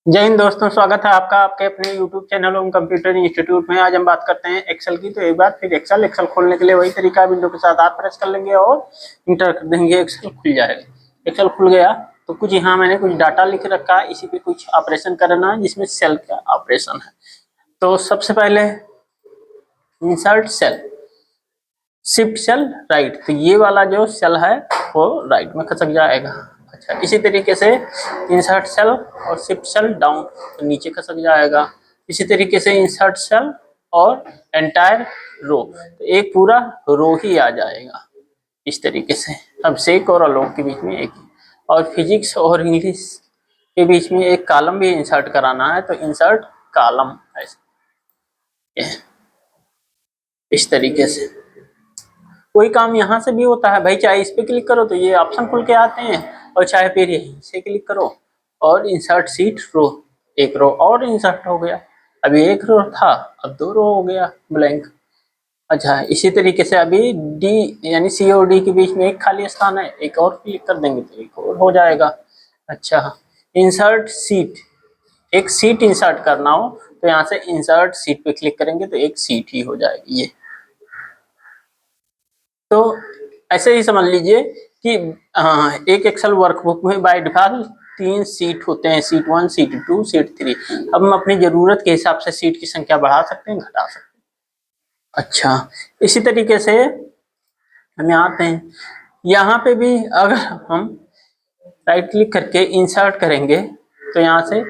जय हिंद दोस्तों, स्वागत है आपका आपके अपने YouTube channel home computer institute में। आज हम बात करते हैं एक्सेल की। तो एक बार फिर एक्सेल खोलने के लिए वही तरीका है, विंडो के साथ आप प्रेस कर लेंगे और इंटर कर देंगे, एक्सेल खुल जाएगा। एक्सेल खुल गया तो कुछ यहाँ मैंने कुछ डाटा लिख रखा है, इसी पे कुछ ऑपरेशन करना है जिसमें सेल का ऑपरेशन है। तो सबसे पहले insert cell, shift cell right, तो ये वाला जो सेल है वो राइट में खसक जाएगा। अच्छा, इसी तरीके से इंसर्ट सेल और शिफ्ट सेल डाउन, तो नीचे खसक जाएगा। इसी तरीके से इंसर्ट सेल और एंटायर रो, तो एक पूरा रो ही आ जाएगा इस तरीके से। अब सेक और अलोक के बीच में एक, और फिजिक्स और इंग्लिश के बीच में एक कॉलम भी इंसर्ट कराना है, तो इंसर्ट कॉलम ऐसे इस तरीके से। कोई काम यहाँ से भी होता है भाई, चाहे इस पे क्लिक करो तो ये ऑप्शन खुल के आते हैं, और चाहे फिर यहीं से क्लिक करो और इंसर्ट शीट रो, एक रो और इंसर्ट हो गया। अभी एक रो था, अब दो रो हो गया ब्लैंक। अच्छा, इसी तरीके से अभी डी यानी सी और डी के बीच में एक खाली स्थान है, एक और क्लिक कर देंगे तो एक और हो जाएगा। अच्छा, इंसर्ट सीट, एक सीट इंसर्ट करना हो तो यहाँ से इंसर्ट सीट पे क्लिक करेंगे तो एक सीट ही हो जाएगी ये। तो ऐसे ही समझ लीजिए कि एक एक्सेल वर्कबुक में बाय डिफॉल्ट 3 सीट होते हैं, सीट 1, सीट 2, सीट 3। अब हम अपनी जरूरत के हिसाब से सीट की संख्या बढ़ा सकते हैं, घटा सकते हैं। अच्छा, इसी तरीके से हम यहाँ आते हैं, यहाँ पे भी अगर हम राइट क्लिक करके इंसर्ट करेंगे तो यहाँ से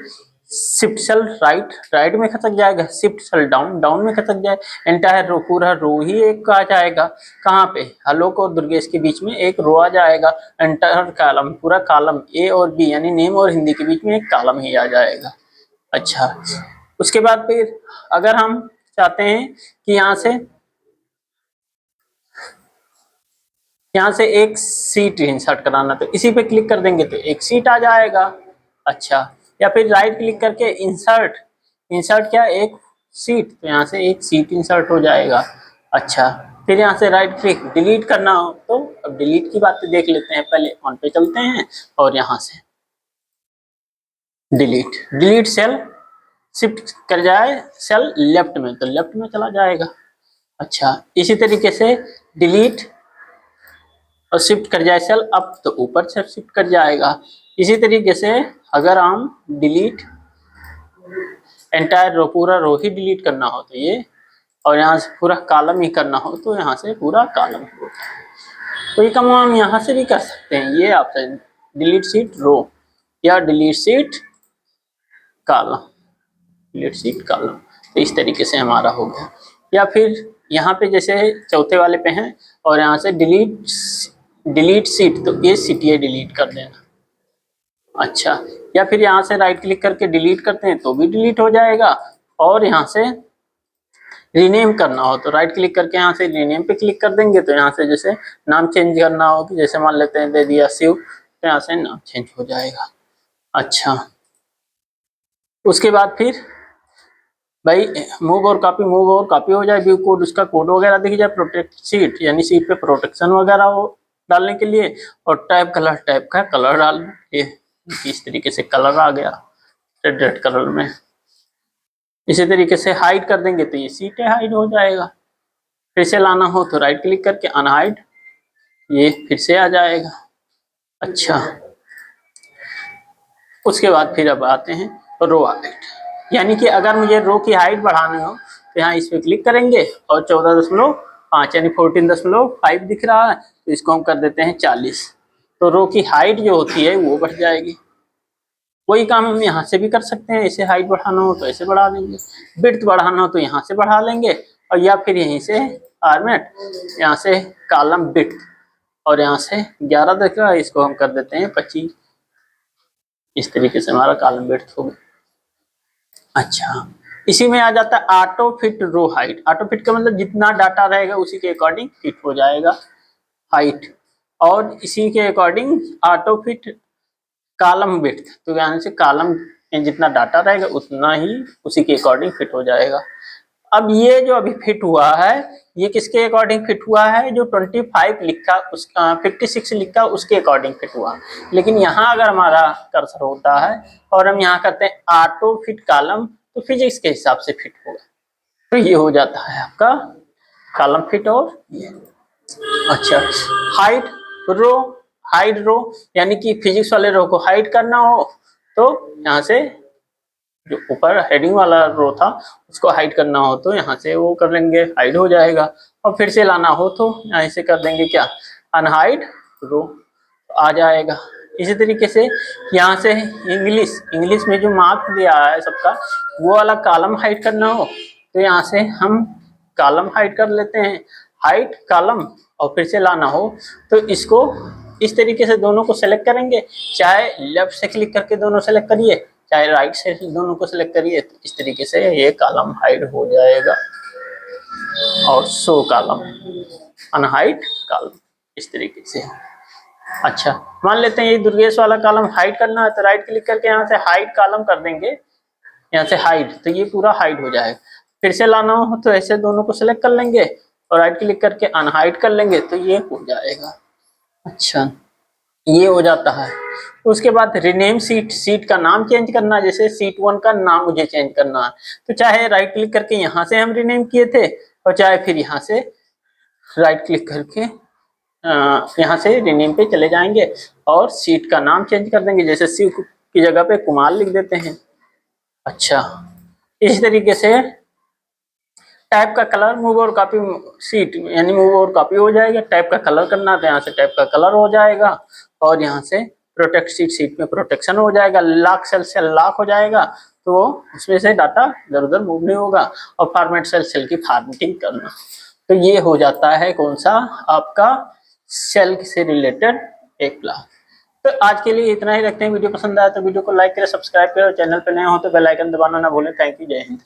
शिफ्ट सेल राइट, राइट में खसक जाएगा, शिफ्ट सेल डाउन, डाउन में खसक जाए, एंटायर रो, पूरा रो ही एक आ जाएगा। कहाँ पे, आलोक और दुर्गेश के बीच में एक रो आ जाएगा। एंटायर कॉलम, पूरा कॉलम ए और बी यानी नेम और हिंदी के बीच में एक कॉलम ही आ जाएगा। अच्छा, उसके बाद फिर अगर हम चाहते हैं कि यहाँ से एक सीट इंसर्ट कराना, तो इसी पे क्लिक कर देंगे तो एक सीट आ जाएगा। अच्छा, या फिर राइट क्लिक करके इंसर्ट, इंसर्ट क्या, एक सीट, तो यहाँ से एक सीट इंसर्ट हो जाएगा। अच्छा, फिर यहाँ से राइट क्लिक, डिलीट करना हो तो अब डिलीट की बात देख लेते हैं। पहले ऑन पे चलते हैं और यहाँ से डिलीट, डिलीट सेल, शिफ्ट कर जाए सेल लेफ्ट में तो लेफ्ट में चला जाएगा। अच्छा, इसी तरीके से डिलीट और शिफ्ट कर जाए सेल अप तो ऊपर से शिफ्ट कर जाएगा। इसी तरीके से अगर हम डिलीट एंटायर रो, पूरा रो ही डिलीट करना हो तो ये, और यहाँ से पूरा कॉलम ही करना हो तो यहाँ से पूरा कॉलम हो। तो ये काम हम यहाँ से भी कर सकते हैं, ये ऑप्शन डिलीट शीट रो या delete sheet column, delete sheet column, तो इस तरीके से हमारा हो गया। या फिर यहाँ पे जैसे चौथे वाले पे हैं और यहाँ से डिलीट सीट, तो ये सीट ये डिलीट कर देना। अच्छा, या फिर यहाँ से राइट क्लिक करके डिलीट करते हैं तो भी डिलीट हो जाएगा, और यहाँ से रीनेम करना हो तो राइट क्लिक करके यहाँ से रीनेम पे क्लिक कर देंगे, तो यहाँ से जैसे नाम चेंज करना हो, कि जैसे मान लेते हैं दे दिया शिव, तो यहाँ से नाम चेंज हो जाएगा। अच्छा, उसके बाद फिर भाई मूव और कॉपी, मूव और कॉपी हो जाए, व्यू कोड, उसका कोड वगैरह दिख जाए, प्रोटेक्ट सीट यानी सीट पे प्रोटेक्शन वगैरह हो डालने के लिए, और टैब कलर, टैब का कलर डालना, ये इस तरीके से कलर आ गया रेड कलर में। इसी तरीके से हाइड कर देंगे तो ये सीट हाइड हो जाएगा। फिर से लाना हो तो राइट क्लिक करके अनहाइड, ये फिर से आ जाएगा। अच्छा, उसके बाद फिर अब आते हैं रो हाइट, यानी कि अगर मुझे रो की हाइट बढ़ानी हो तो यहाँ इस पर क्लिक करेंगे और 14.5 यानी 14.5 दिख रहा है, तो इसको हम कर देते हैं 40, तो रो की हाइट जो होती है वो बढ़ जाएगी। वही काम हम यहाँ से भी कर सकते हैं, इसे हाइट बढ़ाना हो तो ऐसे बढ़ा देंगे, विड्थ बढ़ाना हो तो यहाँ से बढ़ा लेंगे, और या फिर यहीं से फॉर्मेट, यहाँ से कॉलम विड्थ, और यहाँ से 11 दिख रहा है, इसको हम कर देते हैं 25। इस तरीके से हमारा कॉलम विड्थ हो गया। अच्छा, इसी में आ जाता है auto fit row height. Auto fit का मतलब जितना डाटा रहेगा उसी के अकॉर्डिंग फिट हो जाएगा हाइट, और इसी के according auto fit column width, तो यानी से कॉलम में जितना डाटा रहेगा उतना ही उसी के अकॉर्डिंग फिट हो जाएगा। अब ये जो अभी फिट हुआ है ये किसके अकॉर्डिंग फिट हुआ है, जो 25 लिखा उसका 56 लिखा उसके अकॉर्डिंग फिट हुआ। लेकिन यहाँ अगर हमारा कर्सर होता है और हम यहाँ करते हैं ऑटो फिट कॉलम, तो फिजिक्स के हिसाब से फिट होगा। तो ये हो जाता है आपका कॉलम फिट। और अच्छा, हाइट रो, हाइड रो यानी कि फिजिक्स वाले रो को हाइड करना हो तो यहाँ से जो ऊपर हेडिंग वाला रो था उसको हाइड करना हो तो यहाँ से वो कर लेंगे, हाइड हो जाएगा। और फिर से लाना हो तो यहाँ से कर देंगे क्या, अनहाइड रो आ जाएगा। इसी तरीके से यहाँ से इंग्लिश में जो मार्क्स दिया है सबका वो वाला कॉलम हाइड करना हो तो यहाँ से हम कॉलम हाइड कर लेते हैं, हाइड कॉलम। और फिर से लाना हो तो इसको इस तरीके से दोनों को सेलेक्ट करेंगे, चाहे लेफ्ट से क्लिक करके दोनों सेलेक्ट करिए चाहे राइट से दोनों को सिलेक्ट करिए, तो इस तरीके से ये कॉलम हाइड हो जाएगा। और शो कॉलम, अनहाइड कॉलम, इस तरीके से। अच्छा, मान लेते हैं ये दुर्गेश वाला कॉलम हाइड करना है तो राइट क्लिक करके यहाँ से हाइड कॉलम कर देंगे, यहाँ से हाइड, तो ये पूरा हाइड हो जाएगा। फिर से लाना हो तो ऐसे दोनों को सिलेक्ट कर लेंगे और राइट क्लिक करके अनहाइड कर लेंगे तो ये हो जाएगा। अच्छा, ये हो जाता है। उसके बाद रिनेम सीट, सीट का नाम चेंज करना, जैसे सीट 1 का नाम मुझे चेंज करना है तो चाहे राइट क्लिक करके यहाँ से हम रिनेम किए थे और चाहे फिर यहाँ से राइट क्लिक करके यहाँ से रिनेम पे चले जाएंगे और सीट का नाम चेंज कर देंगे, जैसे सी की जगह पे कुमार लिख देते हैं। अच्छा, इस तरीके से टाइप का कलर मूव और कॉपी, सीट यानी मूव और कॉपी हो जाएगा। टाइप का कलर करना तो यहाँ से टाइप का कलर हो जाएगा और यहाँ से प्रोटेक्ट सीट, सीट में प्रोटेक्शन हो जाएगा। लॉक सेल, सेल लॉक हो जाएगा तो उसमें से डाटा इधर उधर मूव नहीं होगा। और फॉर्मेट सेल, सेल की फॉर्मेटिंग करना, तो ये हो जाता है कौन सा आपका सेल से रिलेटेड एक क्लास। तो आज के लिए इतना ही रखते हैं। वीडियो पसंद आया तो वीडियो को लाइक करें, सब्सक्राइब करें और चैनल पर नए हो तो बेल आइकन दबाना ना भूलें। थैंक यू, जय हिंद।